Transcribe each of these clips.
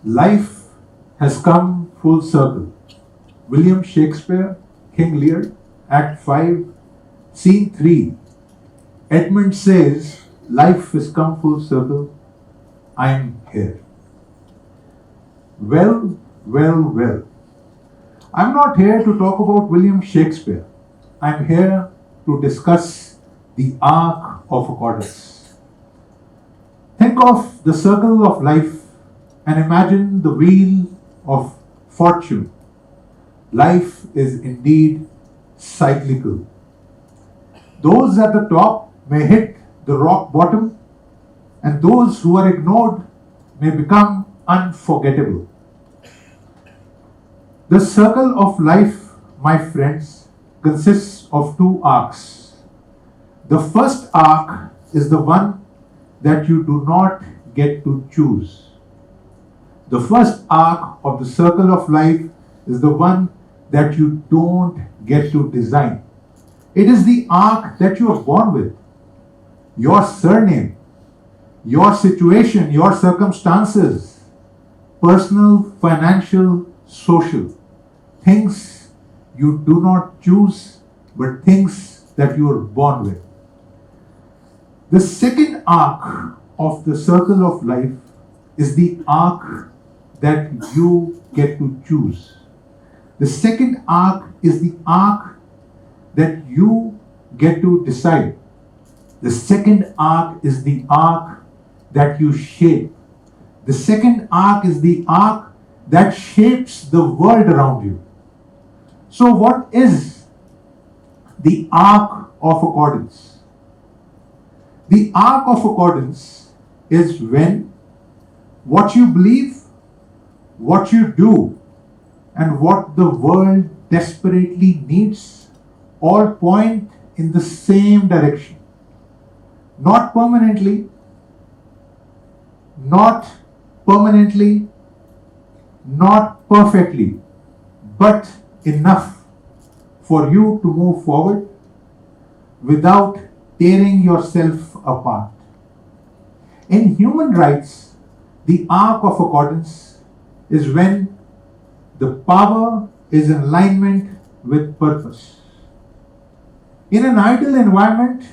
Life has come full circle. William Shakespeare, King Lear, Act 5, Scene 3. Edmund says, life has come full circle. I am here. Well. I'm not here to talk about William Shakespeare. I'm here to discuss the arc of accordance. Think of the circle of life and imagine the wheel of fortune. Life is indeed cyclical. Those at the top may hit the rock bottom, and those who are ignored may become unforgettable. The circle of life, my friends, consists of two arcs. The first arc is the one that you do not get to choose. The first arc of the circle of life is the one that you don't get to design. It is the arc that you are born with. Your surname, your situation, your circumstances, personal, financial, social. Things you do not choose, but things that you are born with. The second arc of the circle of life is the arc that you get to choose. The second arc is the arc that you get to decide. The second arc is the arc that you shape. The second arc is the arc that shapes the world around you. So what is the arc of accordance? The arc of accordance is when what you believe, what you do, and what the world desperately needs all point in the same direction. Not permanently, not perfectly, but enough for you to move forward without tearing yourself apart. In human rights, the arc of accordance is when the power is in alignment with purpose. In an ideal environment,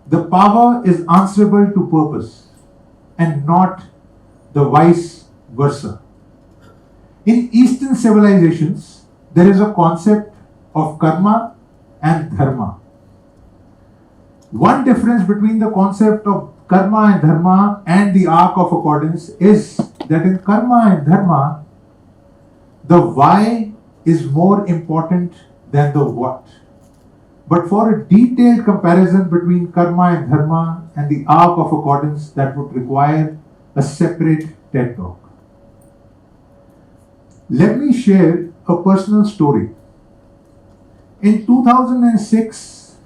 the power is answerable to purpose and not the vice versa. In Eastern civilizations, there is a concept of karma and dharma. One difference between the concept of karma and dharma and the arc of accordance is that in karma and dharma, the why is more important than the what. But for a detailed comparison between karma and dharma and the arc of accordance, that would require a separate TED talk. Let me share a personal story. In 2006,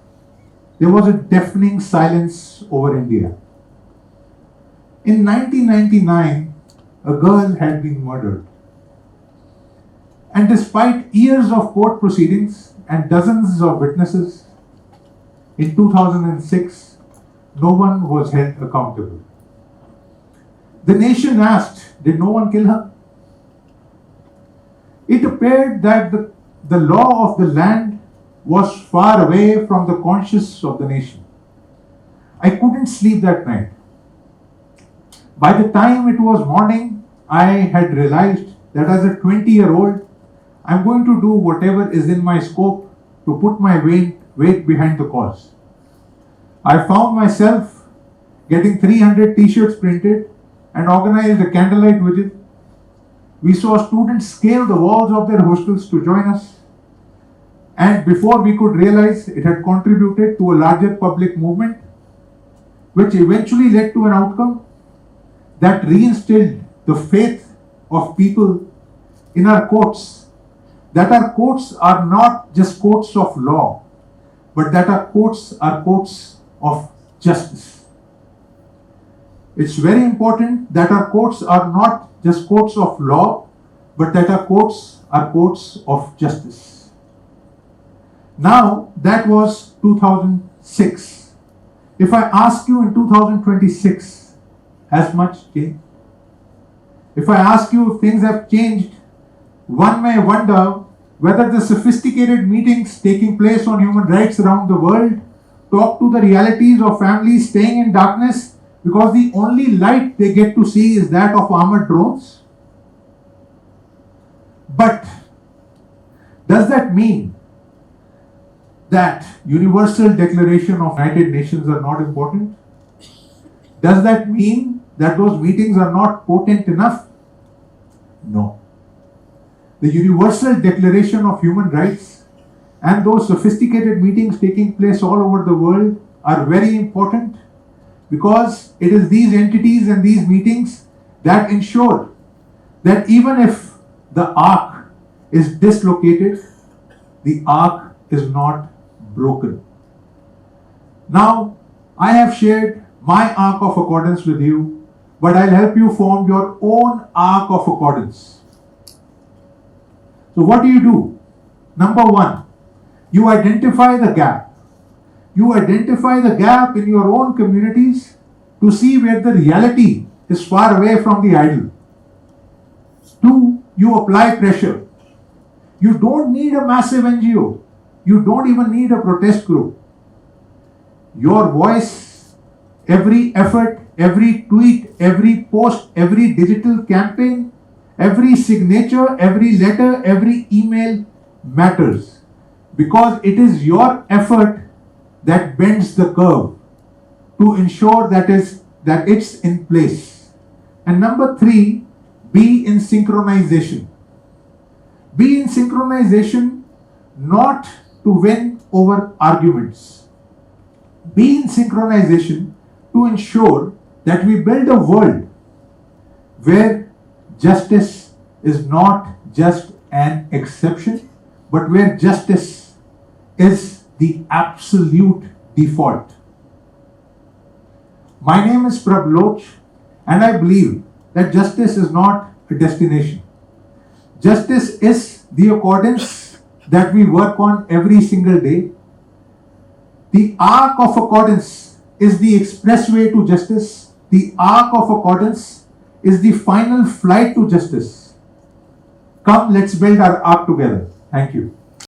there was a deafening silence over India. In 1999, a girl had been murdered. And despite years of court proceedings and dozens of witnesses, in 2006, no one was held accountable. The nation asked, did no one kill her? It appeared that the law of the land was far away from the conscience of the nation. I couldn't sleep that night. By the time it was morning, I had realized that as a 20-year-old, I'm going to do whatever is in my scope to put my weight behind the cause. I found myself getting 300 t-shirts printed and organized a candlelight vigil. We saw students scale the walls of their hostels to join us. And before we could realize, it had contributed to a larger public movement, which eventually led to an outcome that reinstilled the faith of people in our courts, that our courts are not just courts of law, but that our courts are courts of justice. It's very important that our courts are not just courts of law, but that our courts are courts of justice. Now, that was 2006. If I ask you in 2026, has much changed? If I ask you if things have changed, one may wonder whether the sophisticated meetings taking place on human rights around the world talk to the realities of families staying in darkness because the only light they get to see is that of armored drones. But does that mean that Universal Declaration of United Nations are not important? Does that mean that those meetings are not potent enough? No. The Universal Declaration of Human Rights and those sophisticated meetings taking place all over the world are very important because it is these entities and these meetings that ensure that even if the ark is dislocated, the ark is not broken. Now, I have shared my ark of accordance with you, but I'll help you form your own ark of accordance. So what do? Number one, you identify the gap. You identify the gap in your own communities to see where the reality is far away from the idol. Two, you apply pressure. You don't need a massive NGO. You don't even need a protest group. Your voice, every effort, every tweet, every post, every digital campaign, every signature, every letter, every email matters because it is your effort that bends the curve to ensure that it's in place. And number three, be in synchronization. Be in synchronization not to win over arguments. Be in synchronization to ensure that we build a world where justice is not just an exception, but where justice is the absolute default. My name is Prabhloch, and I believe that justice is not a destination. Justice is the accordance that we work on every single day. The arc of accordance is the expressway to justice. The arc of accordance is the final flight to justice. Come, let's build our arc together. Thank you.